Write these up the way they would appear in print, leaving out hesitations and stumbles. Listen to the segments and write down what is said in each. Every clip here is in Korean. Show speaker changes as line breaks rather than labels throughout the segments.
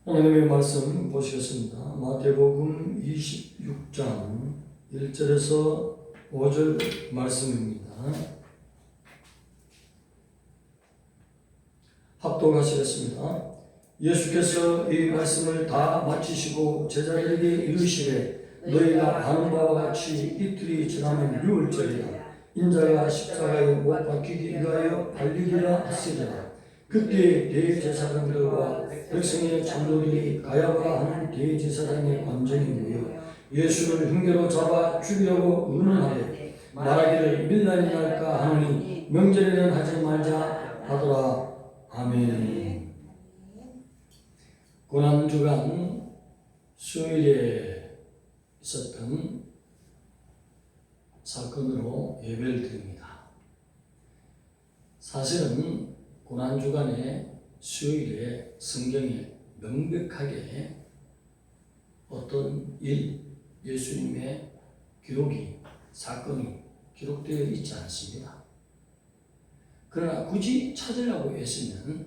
하나님의 말씀 보시겠습니다. 마태복음 26장 1절에서 5절 말씀입니다. 합독하시겠습니다. 예수께서 이 말씀을 다 마치시고 제자들에게 이르시되 너희가 아는 바와 같이 이틀이 지나면 유월절이라 인자가 십자가에 못 박히기 위하여 달리기라 하시리라. 그때 대제사장들과 백성의 장로들이 가야바라 하는 대제사장의 관정이 모여 예수를 흉계로 잡아 죽이려고 의논하되 말하기를 밀란이 날까 하노니 명절에는 하지 말자 하더라. 아멘. 고난주간 수요일에 있었던 사건으로 예배를 드립니다. 사실은 고난주간에 수요일에 성경에 명백하게 어떤 일, 예수님의 기록이, 사건이 기록되어 있지 않습니다. 그러나 굳이 찾으려고 했으면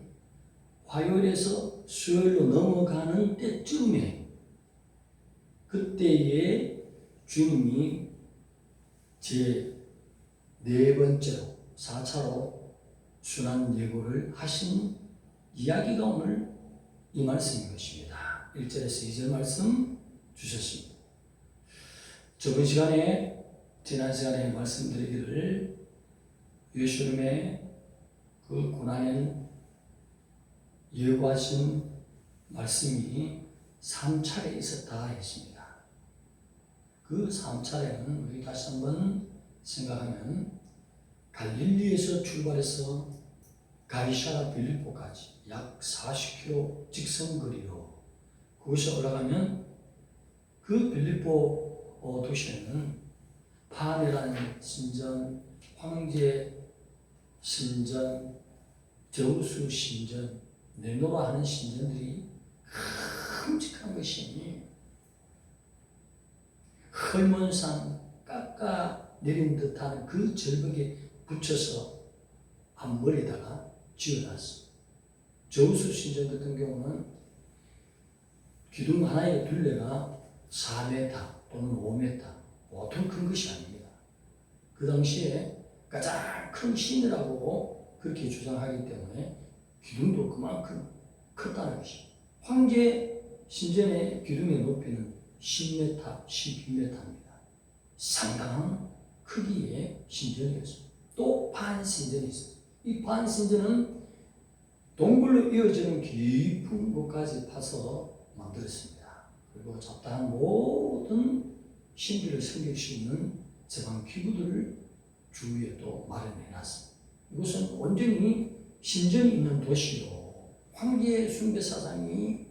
화요일에서 수요일로 넘어가는 때쯤에 그때에 주님이 제 네 번째로 4차로 순환 예고를 하신 이야기가 오늘 이 말씀인 것입니다. 1절에서 2절 말씀 주셨습니다. 저번 시간에 지난 시간에 말씀드리기를 예수님의 그 고난에 예고하신 말씀이 3차례 있었다 했습니다. 그 3차례는 우리 다시 한번 생각하면 갈릴리에서 출발해서 가이사랴 빌립보까지 약 40km 직선거리로 그곳에 올라가면 그 빌립보 도시에는 파네라는 신전, 황제 신전, 저우수 신전, 네노라 하는 신전들이 큼직한 것이 헐몬산 깎아 내린 듯한 그 절벽에 붙여서 앞머리에다가 지어놨어. 저우수 신전 같은 경우는 기둥 하나의 둘레가 4m 또는 5m, 보통 큰 것이 아닙니다. 그 당시에 가장 큰 신이라고 그렇게 주장하기 때문에 기둥도 그만큼 컸다는 것이. 황제 신전의 기둥의 높이는 10m, 12m입니다. 상당한 크기의 신전이었습니다. 또 반신전이 있어요. 이 반신전은 동굴로 이어지는 깊은 곳까지 파서 만들었습니다. 그리고 잡다한 모든 신비를 섬길 수 있는 제방 기구들을 주위에 또 마련해놨습니다. 이곳은 온전히 신전이 있는 도시로 황제 숭배사상이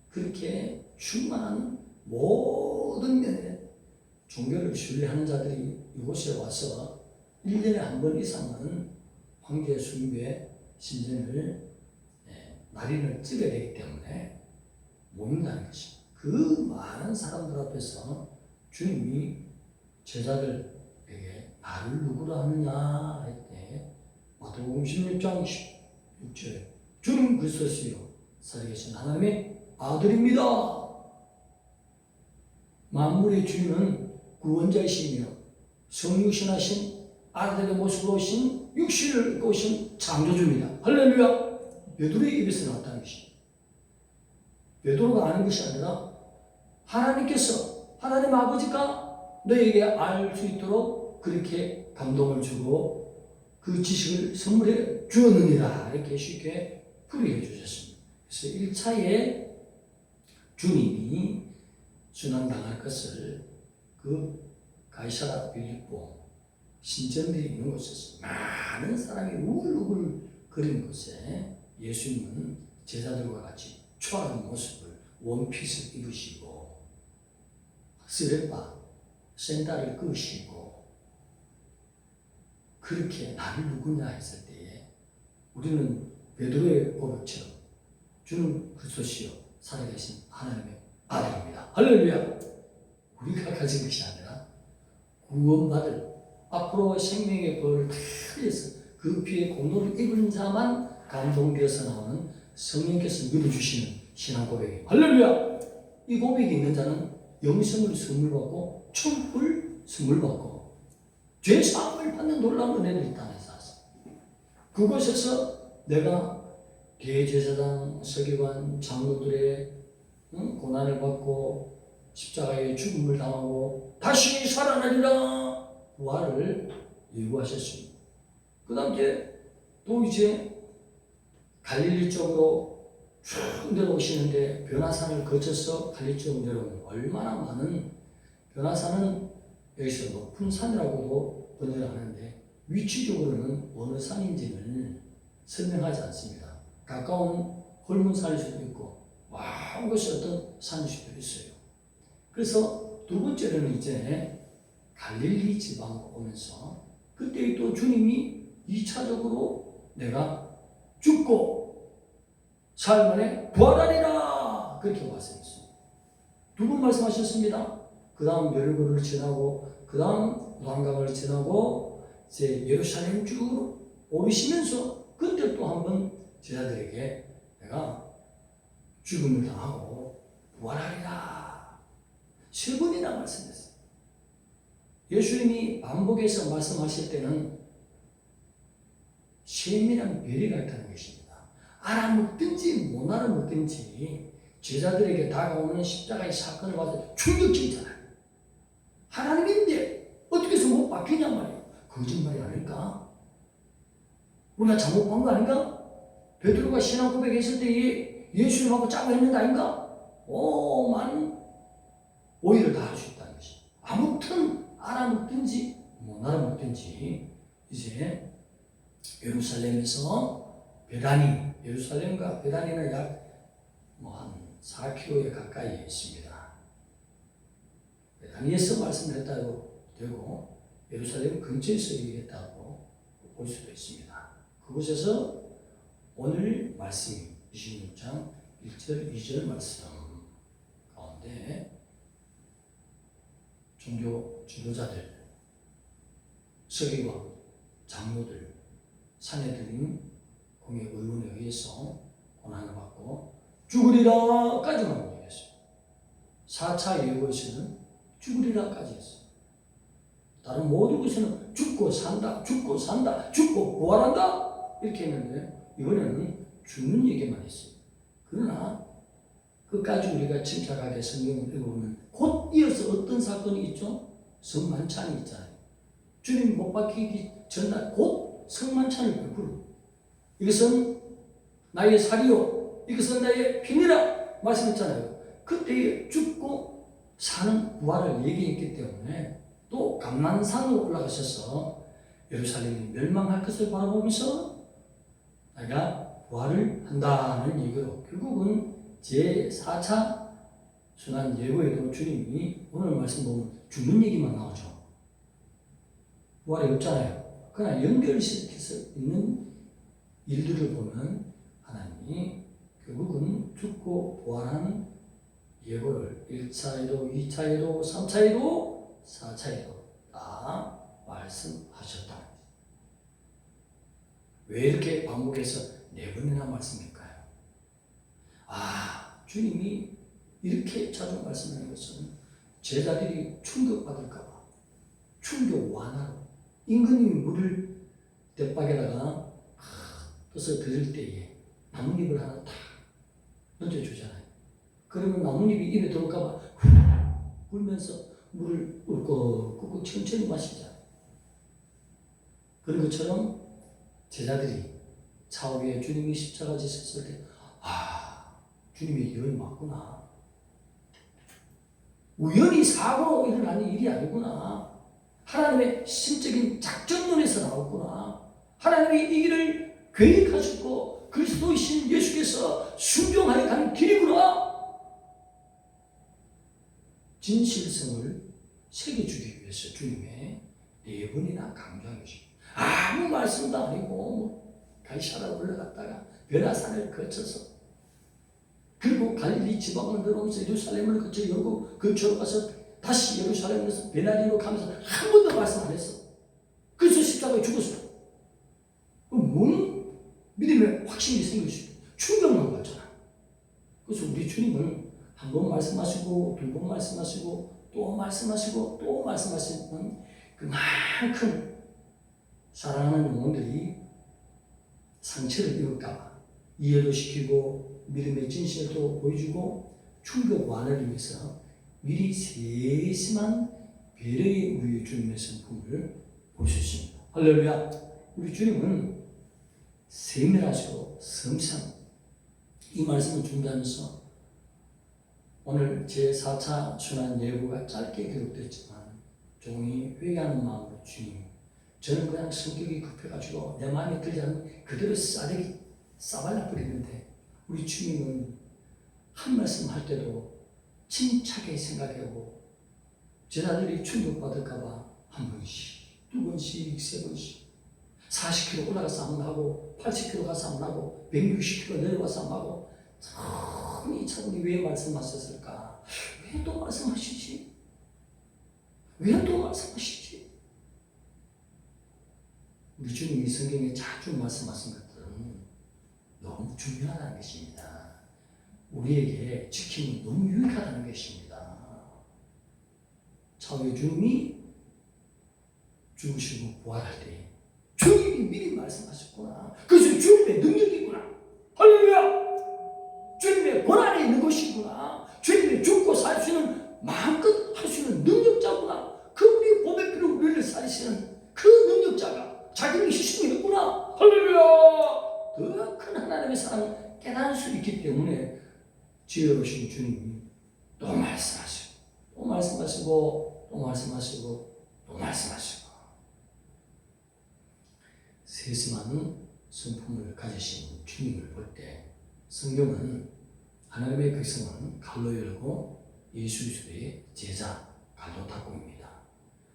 그렇게 충만한 모든 면에 종교를 신뢰하는 자들이 이곳에 와서 1년에 한 번 이상은 황제 숭배 신전을 날인을 찍어야 되기 때문에 모인다는 것입니다. 그 많은 사람들 앞에서 주님이 제자들에게 나를 누구라 하느냐 할 때 마태복음 16장 16절 주님 그리스도시요 살아계신 하나님의 아들입니다. 만물의 주인은 구원자이시며 성육신하신 아들의 모습으로 오신 육신을 입고 오신 창조주입니다. 할렐루야. 베드로의 입에서 나왔다는 것입니다. 베드로가 아는 것이 아니라 하나님께서 하나님 아버지가 너에게 알 수 있도록 그렇게 감동을 주고 그 지식을 선물해 주었느니라 이렇게 쉽게 풀이해 주셨습니다. 그래서 1차에 주님이 순환당할 것을 그 가이사랴 빌립보 신전들이 있는 곳에서 많은 사람이 우글우글 거리는 곳에 예수님은 제자들과 같이 초라한 모습을 원피스를 입으시고 쓰레빠 샌달을 끄시고 그렇게 나를 누구냐 했을 때에 우리는 베드로의 고백처럼 주는 그리스도시요 살아계신 하나님의 아들입니다. 할렐루야. 우리가 가진 것이 아니라 구원받을 앞으로 생명의 벌을 다 위해서 그 피의 공로를 입은 자만 감동되어서 나오는 성령께서 믿어주시는 신앙 고백이 할렐루야. 이 고백이 있는 자는 영생을 선물 받고 천국을 선물 받고 죄 사함을 받는 놀라운 은혜를 있다는 사실. 그곳에서 내가 대제사장, 서기관, 장로들의 고난을 받고 십자가의 죽음을 당하고 다시 살아나리라 부활을 예고하셨습니다. 그 다음에 또 이제 갈릴리 쪽으로 쭉 내려오시는데 변화산을 거쳐서 갈릴리 쪽으로 내려오면 얼마나 많은, 변화산은 여기서 높은 산이라고도 번역을 하는데 위치적으로는 어느 산인지는 설명하지 않습니다. 가까운 헐문산일 수도 있고 먼 곳이 어떤 산일 수도 있어요. 그래서 두 번째로는 이제 갈릴리 지방으로 오면서 그때 또 주님이 2차적으로 내가 죽고 사흘 만에 부활하리라 그렇게 말씀했습니다. 두 번 말씀하셨습니다. 그 다음 여리고를 지나고 그 다음 요단강을 지나고 이제 예루살렘 쭉 오르시면서 그때 또 한 번 제자들에게 내가 죽음을 당하고 부활하리라 세 번이나 말씀했어요. 예수님이 반복해서 말씀하실 때는 세밀한 배려가 있다는 것입니다. 알아먹든지 못 알아먹든지 제자들에게 다가오는 십자가의 사건을 봐서 충격적이잖아요. 하나님인데 어떻게 해서 못 박히냔 말이에요. 거짓말이 아닐까? 우리가 잘못 본 거 아닌가? 베드로가 신앙 고백했을 때 예수님하고 짜고 했는 거 아닌가? 많은 오해를 다 할 수 있다는 것이. 아무튼 알아먹든지 못 알아먹든지 이제 예루살렘에서 베다니, 예루살렘과 베다니는 약 한 4km에 가까이 있습니다. 베다니에서 말씀을 했다고 되고 예루살렘 근처에서 얘기했다고 볼 수도 있습니다. 그곳에서 오늘 말씀 26장 1절 2절 말씀 가운데 종교 지도자들, 서기관, 장로들, 산헤드린 공의 의원에 의해서 고난을 받고 죽으리라까지만 얘기했어요. 4차 예고에서는 죽으리라까지 했어요. 다른 모든 것에는 죽고 산다, 죽고 산다, 죽고 부활한다 이렇게 했는데 이번에는 죽는 얘기만 했어요. 그러나 끝까지 우리가 침착하게 성경을 읽어보면 곧 이어서 어떤 사건이 있죠? 성만찬이 있잖아요. 주님 못 박히기 전날 곧 성만찬을 베풀어. 이것은 나의 살이요, 이것은 나의 피니라 말씀했잖아요. 그때 죽고 사는 부활을 얘기했기 때문에 또 감난산으로 올라가셔서 예루살렘이 멸망할 것을 바라보면서 내가 부활을 한다는 얘기로 결국은 제4차 순환 예고에도 주님이 오늘 말씀 보면 죽는 얘기만 나오죠. 부활이 없잖아요. 그러나 연결시켜서 있는 일들을 보면 하나님이 결국은 죽고 부활하는 예고를 1차에도 2차에도 3차에도 4차에도 다 말씀하셨다. 왜 이렇게 반복해서 4번이나 말씀일까요? 주님이 이렇게 자주 말씀하는 것은 제자들이 충격받을까봐, 충격 완화로 임금님이 물을 대박에다가 떠서 드릴 때에 나뭇잎을 하나 탁 던져주잖아요. 그러면 나뭇잎이 입에 들어올까봐 불면서 물을 꿀꺽꿀꺽 천천히 마시잖아요. 그런 것처럼 제자들이 차 위에 주님이 십자가 지셨을 때 주님의 예언이 맞구나. 우연히 사고로 일어나는 일이 아니구나. 하나님의 신적인 작전론에서 나왔구나. 하나님이 이 길을 계획하셨고 그리스도이신 예수께서 순종하여 가는 길이구나. 진실성을 새겨주기 위해서 주님의 4번이나 강조한 것입니다. 아무 말씀도 아니고 갈사라 올라갔다가 변화산을 거쳐서 그리고 갈릴리 지방을 내려오면서 예루살렘을 거쳐 여리고 근처로 가서 다시 예루살렘에서 베나리로 가면서 한 번도 말씀 안 했어. 그래서 십자가에 죽었어. 뭔 믿음의 확신이 생길 수 있어. 충격만 받잖아. 그래서 주님은 한 번 말씀하시고 두 번 말씀하시고 또 말씀하시고 또 말씀하시는 그만큼 사랑하는 영혼들이 상처를 입을까봐 이해도 시키고 믿음의 진실도 보여주고 충격 완화를 위해서 미리 세심한 배려의 우리 주님의 성품을 보여주십니다. 할렐루야. 우리 주님은 세밀하시고 섬세한 이 말씀을 준비하면서 오늘 제4차 순환 예고가 짧게 기록됐지만 종이 회개하는 마음으로 주님, 저는 그냥 성격이 급해가지고 내 마음에 들지 않으면 그대로 싸발라 버리는데 우리 주님은 한 말씀 할 때도 침착하게 생각하고 제자들이 충격받을까봐 한 번씩, 두 번씩, 세 번씩 40km 올라가서 한번 하고 80km 가서 한번 하고 160km 내려가서 한번 하고 차분히 왜 말씀하셨을까? 왜 또 말씀하시지? 왜 또 말씀하시지? 우리 주님이 성경에 자주 말씀하신 것들은 너무 중요하다는 것입니다. 우리에게 지킴이 너무 유익하다는 것입니다. 차후에 주님이 죽으시고 부활할 때 주님이 미리 말씀하셨구나. 그것은 주님의 능력이구나. 할렐루야! 주님의 권한이 있는 것이구나. 주님이 죽고 살 수 있는 마음껏 할 수 있는 능력자구나. 그 우리 보배 필요 우리를 살리시는 그 능력자가 자기를 희생했구나. 할렐루야! 더 큰 하나님의 사랑을 깨달을 수 있기 때문에 지혜로우신 주님이 또 말씀하시고 또 말씀하시고 또 말씀하시고 또 말씀하시고 세심한 성품을 가지신 주님을 볼 때 성경은 하나님의 백성은 갈로 열고 예수 그리스도의 제자 갈로 닫고입니다.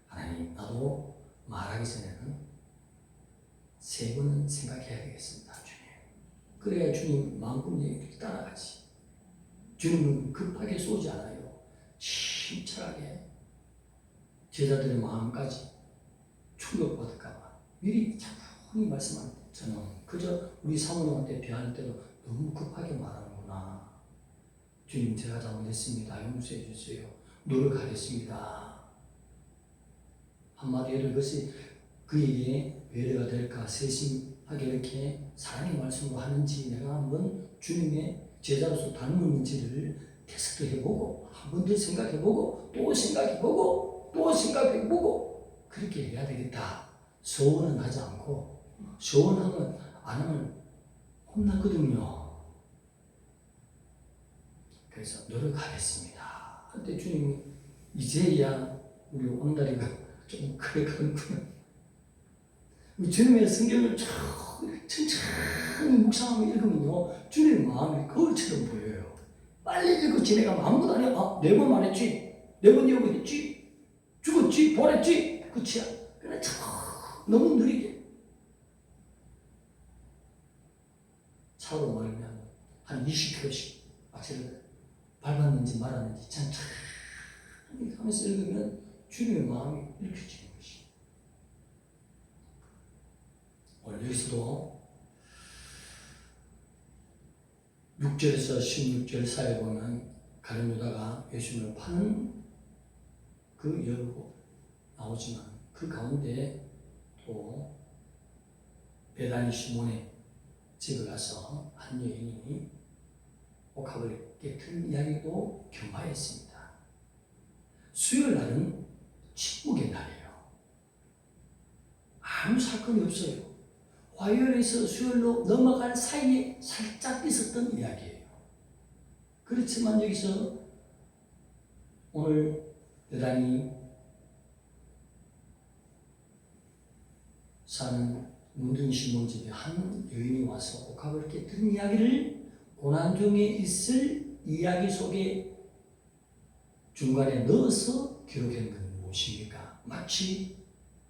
하나님, 나도 말하기 전에는 세 번은 생각해야 되겠습니다. 주님. 그래야 주님 마음껏 따라가지. 주님은 급하게 쏘지 않아요. 침착하게 제자들의 마음까지 충격받을까봐 미리 차분히 말씀하는데 저는 그저 우리 사모님한테 대할 때도 너무 급하게 말하는구나. 주님, 제가 잘못했습니다. 용서해 주세요. 노력하겠습니다. 한마디 해도 그것이 그에게 배려가 될까 세심하게 이렇게 사랑의 말씀으로 하는지 내가 한번 주님의 제자로서 닮은지를 테스트 해보고 한 번 더 생각해보고 또 생각해보고 또 생각해보고 그렇게 해야 되겠다. 소원은 하지 않고 소원하면 안 하면 혼났거든요. 그래서 노력하겠습니다. 한때 주님이 이제야 우리 온다리가 좀 크게 가는구나. 우리 주님의 성경을 천천히 묵상하고 읽으면요 주님의 마음이 거울처럼 보여요. 빨리 읽고 지내가면 아무것도 안 해요. 네 번 말했지, 네 번 예고했지, 죽었지, 보냈지, 끝이야. 그냥 너무 느리게 차로 말하면 한 20km씩 악셀을 밟았는지 말았는지 천천히 하면서 읽으면 주님의 마음이 읽혀지는 것이. 오늘 여기서도 6절에서 16절 사이에 보면 가룟 유다가 예수님을 파는 그 여부 나오지만 그 가운데 또 베다니 시몬의 집에 가서 한 여인이 옥합을 깨트린 이야기도 경화했습니다. 수요일 날은 침묵의 날이에요. 아무 사건이 없어요. 화요일에서 수요일로 넘어갈 사이에 살짝 있었던 이야기예요. 그렇지만 여기서 오늘 베다니 사는 문둥이 시몬 집에 한 여인이 와서 옥합을 깨뜨린 이야기를 고난 중에 있을 이야기 속에 중간에 넣어서 기록한 건 무엇입니까? 마치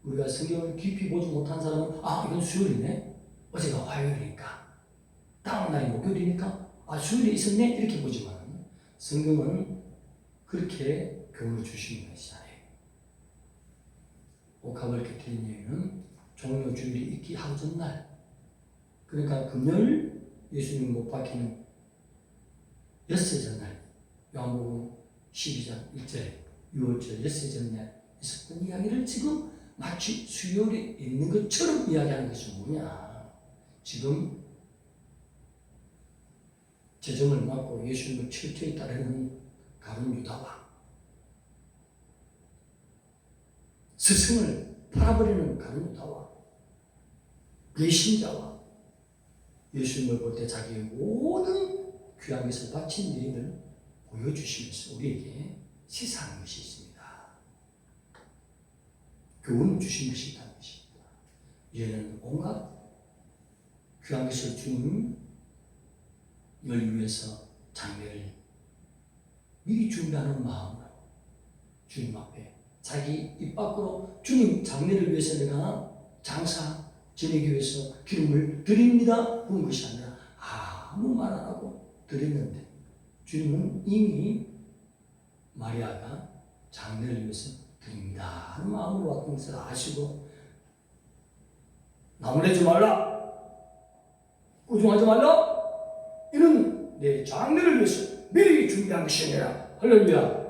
우리가 성경을 깊이 보지 못한 사람은 이건 수요일이네, 어제가 화요일이니까, 다음 날이 목요일이니까 수요일에 있었네 이렇게 보지만 성경은 그렇게 교훈을 주시는 것이 아니에요. 옥합을 깨뜨린 여인은 종료 주일이 있기 하루 전날, 그러니까 금요일 예수님 못 박히는 엿새 전날, 요한복음 12장 1절에 6월절 엿새 전날 있었던 이야기를 지금 마치 수요일에 있는 것처럼 이야기하는 것이 뭐냐. 지금 재정을 맡고 예수님을 철저히 따르는 가룟 유다와 스승을 팔아버리는 가룟 유다와 배신자와 예수님을 볼 때 자기의 모든 귀한 것을 바친 여인을 보여주시면서 우리에게 시사하는 것이 있습니다. 교훈을 주신 것이 있다는 것입니다. 이제는 온갖 귀한 것을 주님 열 위해서 장례를 미리 준비하는 마음으로 주님 앞에 자기 입 밖으로 주님 장례를 위해서 내가 장사 지내기 위해서 기름을 드립니다 부은 것이 아니라 아무 말 안 하고 드렸는데 주님은 이미 마리아가 장례를 위해서 드립니다 하는 마음으로 왔던 것을 아시고 나무래지 말라, 꾸중하지 말라, 이는 내 장례를 위해서 미리 준비한 것이 아니라. 할렐루야.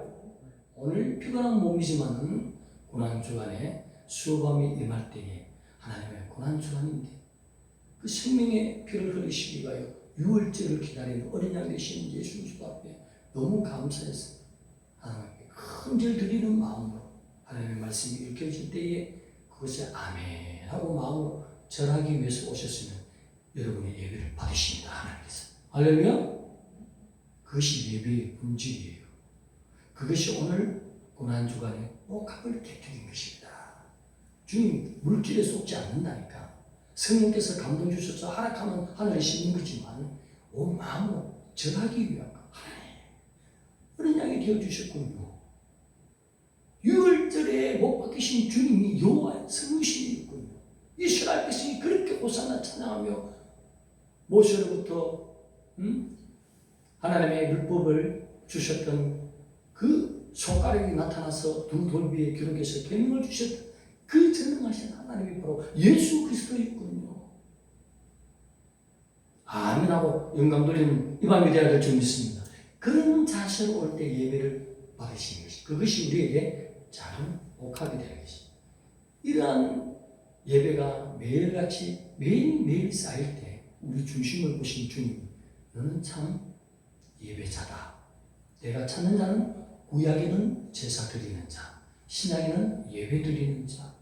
오늘 피곤한 몸이지만은 고난주간에 수고밤이 임할 때에 하나님의 고난주간인데 그 생명의 피를 흘리시기 위하여 유월절을 기다리는 어린 양 되신 예수 그리스도 앞에 너무 감사해서 하나님께 큰 절 드리는 마음으로 하나님의 말씀이 읽혀질 때에 그것을 아멘 하고 마음으로 절하기 위해서 오셨으면 여러분의 예배를 받으십니다. 하나님께서. 할렐루야. 그것이 예배의 본질이에요. 그것이 오늘 고난주간에 복합을 깨뜨린 것입니다. 주님 물질에 속지 않는다니까. 성령께서 감동 주셔서 하락하면 하늘에 싣는 거지만 온 마음으로 절하기 위한 거. 어린 양이 되어주셨군요. 유월절에 못 박히신 주님이 여호와의 성신이었군요. 이스라엘 백성이 그렇게 호산나 찬양하며 모세로부터 하나님의 율법을 주셨던 그 손가락이 나타나서 두 돌비의 기록에서 계명을 주셨던 그 전능하신 하나님이 바로 예수 그리스도였군요. 아멘하고 영광 돌리는 이 밤이 되어야 될 줄 믿습니다. 그런 자세로 올 때 예배를 받으시는 것이 그것이 우리에게 작은 복합이 되는 것입니다. 이러한 예배가 매일같이 매일매일 쌓일 때 우리 중심을 보신 주님, 너는 참 예배자다. 내가 찾는 자는 구약에는 제사 드리는 자, 신약에는 예배 드리는 자.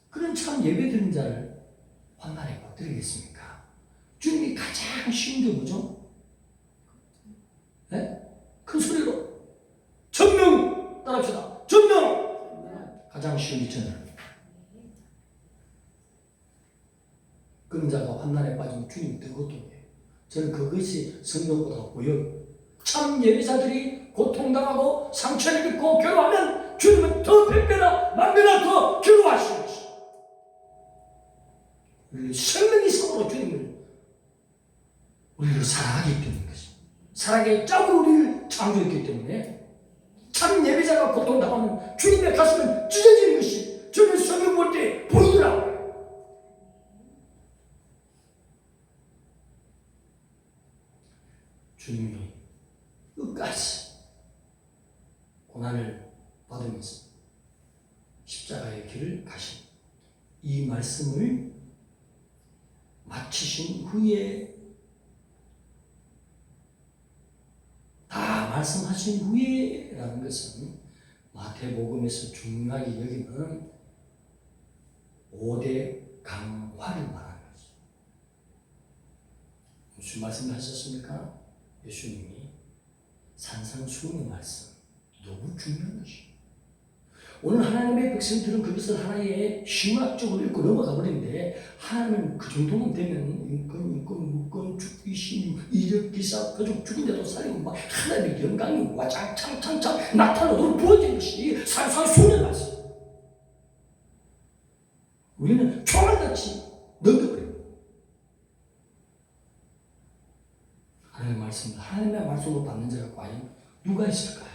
그런 참 예배 드리는 자를 환난에 빠뜨리겠습니까? 주님이 가장 쉬운 게 뭐죠? 네? 큰 소리로 전명 따라합시다. 전명! 가장 쉬운 이천을. 그런 자가 환난에 빠지면 주님이 더 고통해요. 저는 그것이 성경보다 보여요. 참 예배자들이 고통당하고 상처를 입고 괴로워하면 주님은 더 100배나 만배나 더 괴로워하시는 것이죠. 우리 생명 이상으로 주님을 우리를 사랑하기 때문인 것입니다. 사랑의 짝으로 우리를 창조했기 때문에 참 예배자가 고통당하면 주님의 가슴은 찢어지는 것이 저는 성경 볼 때 보이더라고요. 주님이 끝까지 고난을 받으면서 십자가의 길을 가신 이 말씀을 마치신 후에 다 말씀하신 후에라는 것은 마태복음에서 중요하게 여기는 5대 강화를 말하는 거죠. 무슨 말씀을 하셨습니까? 예수님이 산상수훈의 말씀, 너무 중요한 것이에요. 오늘 하나님의 백성들은 그것을 하나의 신학적으로 읽고 넘어가 버리는데 하나님은 그 정도만 되면 인권, 무권, 죽이심, 이적, 기사, 표적 죽인데도 살리고 막 하나님의 영광이 와장창창창 나타나도록 부어진 것이 산상수훈의 말씀. 우리는 총알같이 넘겨버려요. 하나님의 말씀, 하나님의 말씀을 받는 자가 과연 누가 있을까요?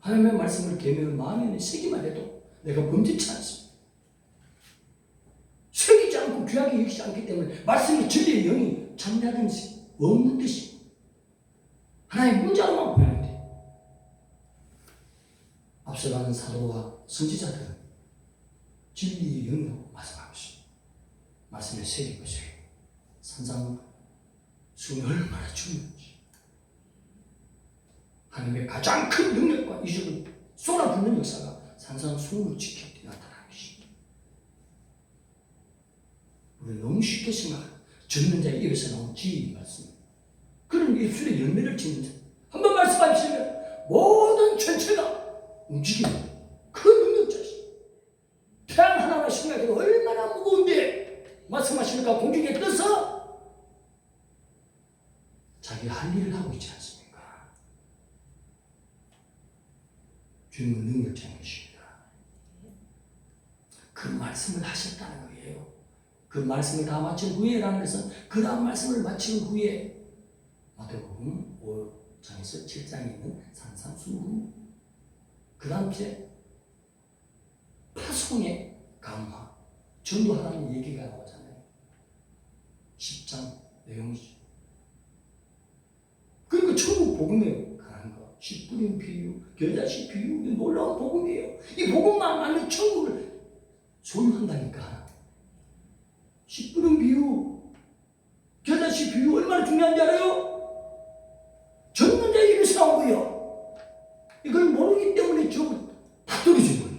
하나님의 말씀을 계명을 마음에 새기만 해도 내가 범죄치 않습니다. 새기지 않고 귀하게 여기지 않기 때문에 말씀이 진리의 영이 참여하든지 없는 듯이 하나의 문자로만 보이는데 앞서가는 사도와 선지자들은 진리의 영이라고 말씀하고 있습니다. 말씀에 새긴 것이 산상수훈이 얼마나 중요한지, 하나님의 가장 큰 능력과 이적을 쏟아붓는 역사가 산상수훈을 지킬 때 나타나는 것입니다. 우리는 너무 쉽게 생각하는 듣는 자의 입에서 나온 지혜의 말씀, 그런 입술에 열매를 짓는 자, 한번 말씀하시면 모든 전체가 움직이는 그 능력자시. 태양 하나만 생각해도 얼마나 무거운데 말씀하십니까? 공중에 떠서 자기 할 일을 하고 있지 않습니까? 주님은 능력자인 것입니다. 그 말씀을 하셨다는 거예요. 그 말씀을 다 마친 후에라는 것은 그 다음 말씀을 마친 후에 마태복음 5장에서 7장에 있는 산상수훈, 그 다음 이제 파송의 강화, 전도하라는 얘기가 나오잖아요. 10장 내용이죠. 그러니까 천국 복음에 관한 거, 씨 뿌린 비유, 겨자씨 비유, 놀라운 복음이에요. 이 복음만 알면 천국을 소유한다니까. 씨 뿌린 비유, 겨자씨 비유 얼마나 중요한지 알아요? 전는 자의 입에서 나온 거예요. 이걸 모르기 때문에 저거 다 떨어진 거예요.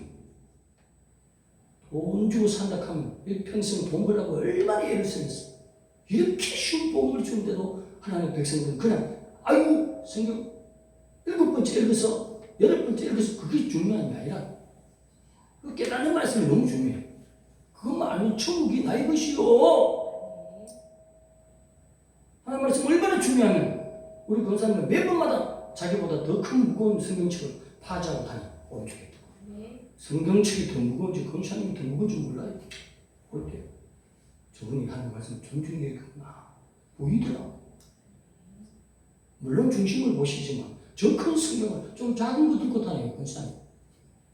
돈 주고 산다 하면 평생 돈 벌라고 얼마나 애를 쓰겠어. 이렇게 쉬운 복음을 주는데도 하나님의 백성들은 그냥 아이고 성경 7번째 읽어서 8번째 읽어서 그게 중요한 게 아니라 그 깨닫는 말씀이 너무 중요해요. 그것만 알면 천국이 나의 것이요. 하나님 말씀 얼마나 중요하면 우리 권사님은 매번마다 자기보다 더 큰 무거운 성경책을 파지하고 다니. 오른쪽에 성경책이 더 무거운지 권사님이 더 무거운지 몰라요. 볼 때 저분이 하는 말씀 존중해야겠구나 보이더라고. 물론 중심을 보시지만 저 큰 성경을 좀 작은 거 들고 다녀요. 권사님.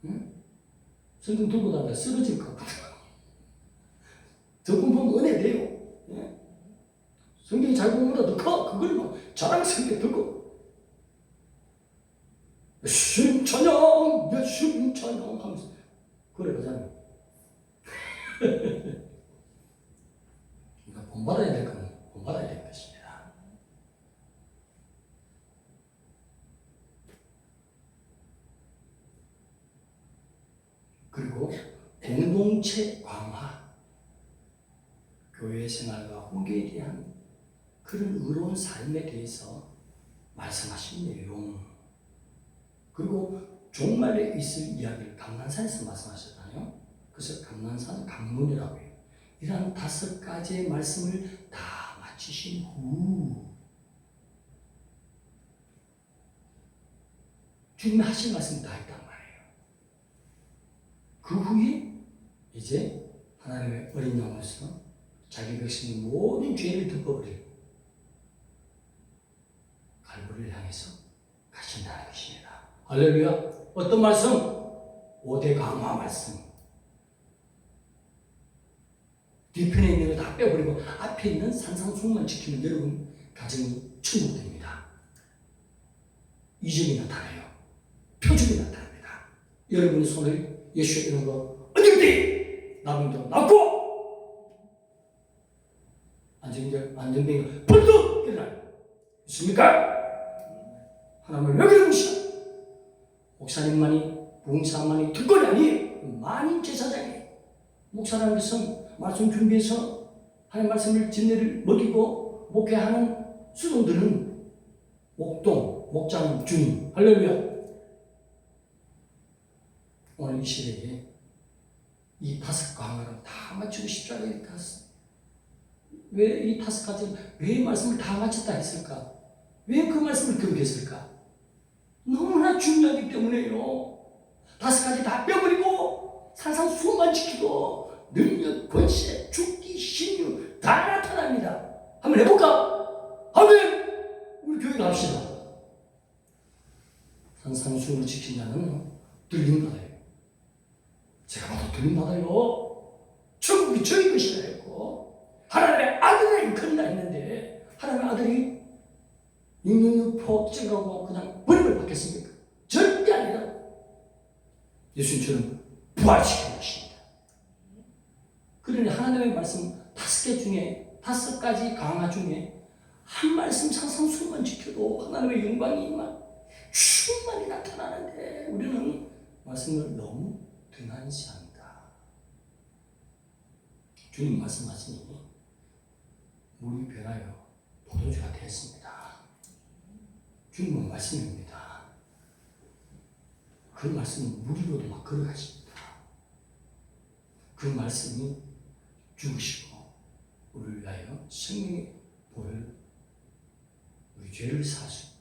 응? 성경 들고 다니다 쓰러질 것 같거든. 저분 보면 은혜 돼요. 예? 성경이 잘 보는 것보다 더 커. 그걸 막 자랑스럽게 들고 예수님 찬양, 예수님 찬양 하면서 그래 가잖아요. 그러니까 본받아야 될 건 본받아야 될 것입니다. 그리고 공동체 강화, 교회 생활과 후계에 대한 그런 의로운 삶에 대해서 말씀하신 내용, 그리고 종말에 있을 이야기를 감난산에서 말씀하셨잖아요. 그래서 감난산 강론이라고 해요. 이러한 5가지의 말씀을 다 마치신 후 주님이 하신 말씀이 다 있단 말이에요. 그 후에 이제 하나님의 어린 양으로서 자기 백성의 모든 죄를 덮어버리고 갈보리를 향해서 가신다는 것입니다. 할렐루야. 어떤 말씀? 5대 강화 말씀. 뒤편에 있는 거 다 빼버리고 앞에 있는 산상수훈만 지키면 여러분 가정이 천국됩니다. 이적이 나타나요. 표적이 나타납니다. 여러분의 손을 예수의 이름으로 얹을때 나병도 낫고 안정병이 벌떡 일어나요. 있습니까? 하나님을 왜 그러고 있어? 목사님만이 부흥사만이 특권이 아니에요. 만인 제사장이에요. 목사라는 것은 말씀 준비해서 하나님 말씀을 진리를 먹이고 목회하는 수도들은 목동, 목장 주님. 할렐루야. 오늘 이 시대에 이 5 강화를 다 마치고 십자가에 갔어. 왜 이 5가지, 왜 말씀을 다 마쳤다 했을까? 왜 그 말씀을 기록했을까? 너무나 중요하기 때문에요. 5가지 다 빼버리고 산상수훈만 지키고 능력, 권세, 죽기, 신유 다 나타납니다. 한번 해볼까? 아멘! 우리 교회 갑시다. 산상수훈을 지킨 자는 들림받아요. 제가 봐도 들림받아요. 천국이 저희 것이라 했고 하나님의 아들을 일컬린다 했는데 하나님의 아들이 666 찍어가고 그냥 버림을 받겠습니까? 절대 아니라 예수님처럼 부활시키는 것입니다. 그러니 하나님의 말씀 5개 중에 5가지 강화 중에 한 말씀 상상수만 지켜도 하나님의 영광이 충만히 나타나는데 우리는 말씀을 너무 등한시합니다. 주님 말씀하시니 물이 변하여 포도주가 되었습니다. 주님은 말씀입니다. 그 말씀은 무리로도 막 걸어가십니다. 그 말씀이 죽으시고 우리를 위하여 생명의 보혈, 우리 죄를 사시고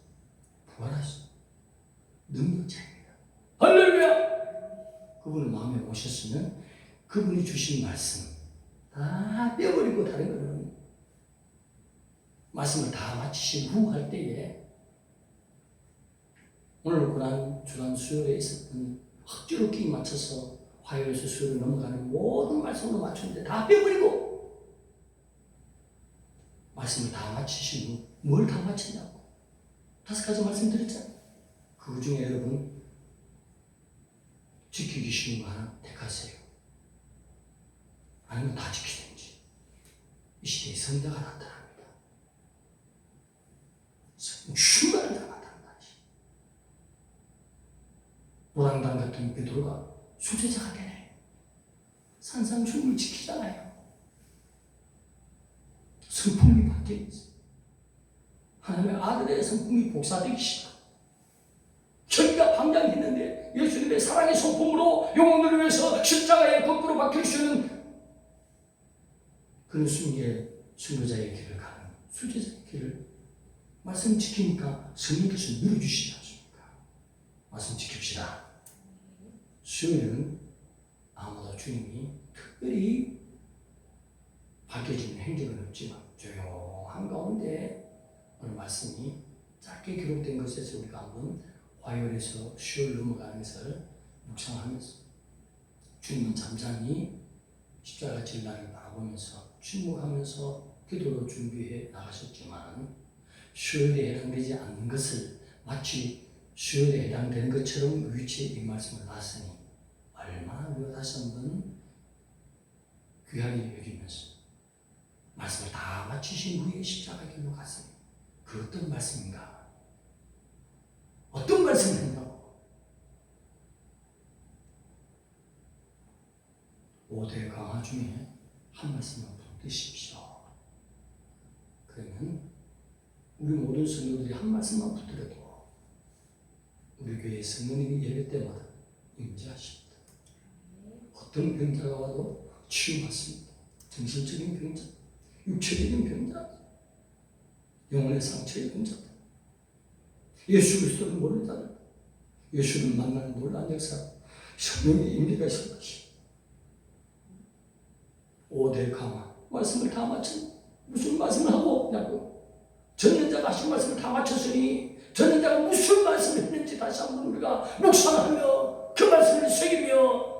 부활하시고 능력자입니다. 할렐루야! 그분을 마음에 모셨으면 그분이 주신 말씀 다 빼버리고 다른 거는 말씀을 다 마치신 후 할 때에 오늘 고난 주간 수요일에 있었던 억지로 끼 맞춰서 화요일에서 수요일을 넘어가는 모든 말씀으로 맞췄는데 다 빼버리고 말씀을 다 마치신 후 뭘 다 마치냐고 5가지 말씀드렸잖아요. 그 중에 여러분 지키기 쉬운 거 하나 택하세요. 아니면 다 지키든지. 이 시대에 성자가 나타납니다. 충만한 자가 나타난다. 노랑단 같은 베드로가 수제자가 되네. 산상수훈을 지키잖아요. 성품이 바뀌어 있어요. 하나님의 아들의 성품이 복사되기 시작. 저희가 방장했는데 예수님의 사랑의 성품으로 영혼들을 위해서 십자가에 거꾸로 박혀주시는 그런 순교자의 길을 가는 수제자의 길을 말씀 지키니까 성령께서 밀어주시지 않습니까? 말씀 지킵시다. 수요일은 아무도 주님이 특별히 밝혀지는 행적은 없지만 조용한 가운데 오늘 말씀이 짧게 기록된 것에서 우리가 한번 화요일에서 수요일 넘어가는 것을 묵상하면서 주님은 잠잠히 십자가 질 날을 바라보면서 침묵하면서 기도로 준비해 나가셨지만 수요일에 해당되지 않는 것을 마치 수요일에 해당되는 것처럼 위치에 이 말씀을 놨으니 얼마나 우리가 다시 한번 귀하게 여기면서 말씀을 다 마치신 후에 십자가 길로 갔으니 그 어떤 말씀인가? 어떤 말씀을 한다고? 5대 강화 중에 한 말씀만 붙드십시오. 그러면 우리 모든 성도들이 한 말씀만 붙들어도 우리 교회 성령님이 예배 때마다 임재하십니다. 어떤 병자가 와도 치유받습니다. 정신적인 병자, 육체적인 병자, 영혼의 상처의 병자, 예수 그리스도를 모르는 자들, 예수를 만나는 놀라운 역사, 성령의 임재가 있을 것입니다. 5대 강화 말씀을 다 마친 무슨 말씀을 하고 없냐고. 전연자가 하신 말씀을 다 마쳤으니 전연자가 무슨 말씀을 했는지 다시 한번 우리가 묵상하며 그 말씀을 새기며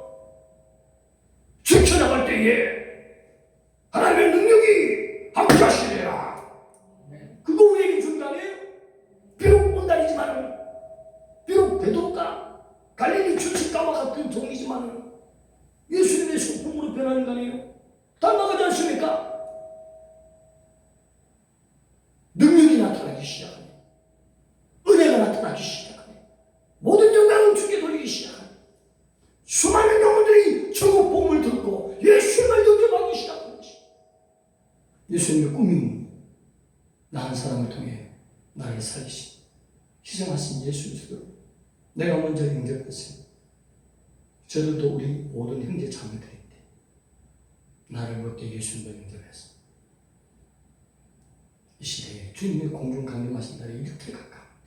지켜나갈 때에 하나님의 능력이 함께하시리라. 그거 우리에게 준 거 아니에요? 비록 온달이지만 비록 베드로가 갈릴리 출신가와 같은 종이지만 예수님의 성품으로 변하는 거 아니에요? 닮아가지 않습니까? 능력이 나타나기 시작하네. 은혜가 나타나기 시작하네. 모든 영광을 주께 돌리기 시작하네. 수많은 영혼들이 천국 복음을 듣고 예수님을 영접하기 시작하는 것이. 예수님의 꿈이 나 한 사람을 통해 나를 살리신 희생하신 예수 그리스도 내가 먼저 영접했습니다. 저들도 우리 모든 형제 자매들인데 나를 못해 예수님을 영접했습니다. 이 시대에 주님의 공중 강림하신 날이 이렇게 가까운데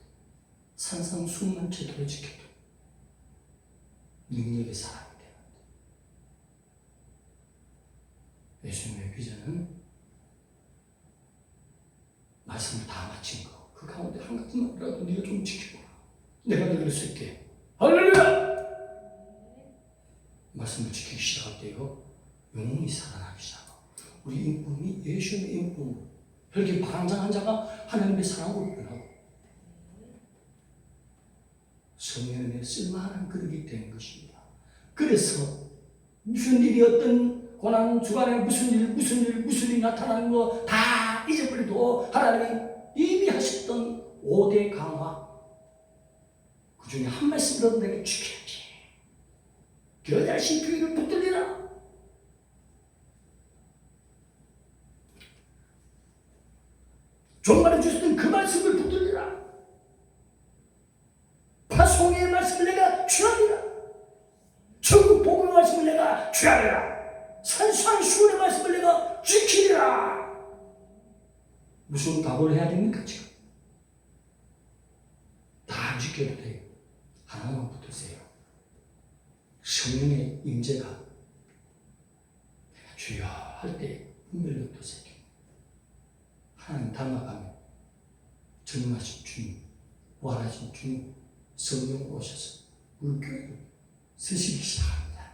산상수만 제대로 지켜도 능력의 사람이 되는데 예수님의 비전은 말씀을 다 마친 거 그 가운데 한 가지만이라도 네가 좀 지켜봐. 내가 너를 수 있게. 할렐루야! 말씀을 지키기 시작할 때요 영혼이 살아나기 시작하고 우리 인품이 예수님의 인품으로 혈기 바람장한 자가 하나님의 사랑으로 변하고 성령의 쓸만한 그릇이 된 것입니다. 그래서 무슨 일이 어떤 고난 주간에 무슨 일이 나타나는 거 다 잊어버리도 하나님이 이미 하셨던 5대 강화 그 중에 한 말씀이라도 내게 지켜야지. 겨자씨 귀를 붙들리라. 종말에 주셨던 그 말씀을 붙들리라. 파송의 말씀을 내가 취하리라. 천국 복음의 말씀을 내가 취하리라. 산수한 수원의 말씀을 내가 지키리라. 무슨 답을 해야 됩니까 지금? 다 안 지켜도 돼요. 하나만 붙으세요. 성령의 임재가 주여 할 때 분별력도 생기고 하나님 닮아가며 전능하신 주님, 부활하신 주님, 성령 오셔서 우리 교회를 쓰시기 시작합니다.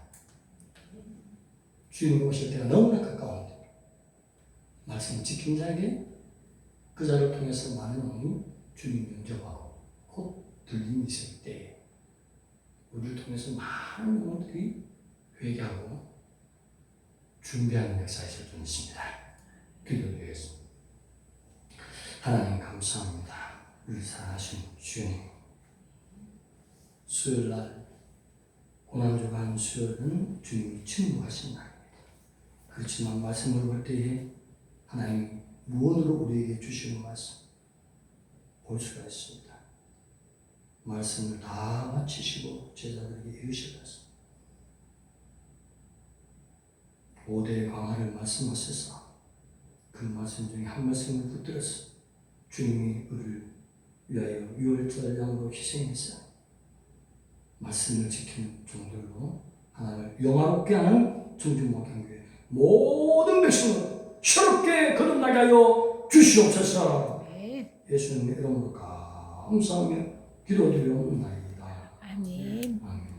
주님 오실 때가 너무나 가까운데 말씀을 지킨 자에게 그 자를 통해서 많은 영혼이 주님 영접하고 곧 들림이 있을 때에 우리를 통해서 많은 영혼들이 회개하고 준비하는 역사에 있을 줄 믿습니다. 기도드리겠습니다. 하나님 감사합니다. 우리 사랑하신 주님, 수요일날 고난주간 수요일은 주님이 침묵하신 날입니다. 그렇지만 말씀을 볼 때에 하나님이 무언으로 우리에게 주시는 말씀 볼 수가 있습니다. 말씀을 다 마치시고 제자들에게 이으셨습니다. 5대 강화를 말씀하셔서 그 말씀 중에 한 말씀을 붙들어서 주님이 우리를 위하여 유월절 양으로 희생해서 말씀을 지키는 종들로 하나님을 영화롭게 하는 청중목양교회 모든 백성을 새롭게 거듭나게 하여 주시옵소서. 예수님의 이름으로 감사하며 기도드리옵나이다.
아멘.
아멘.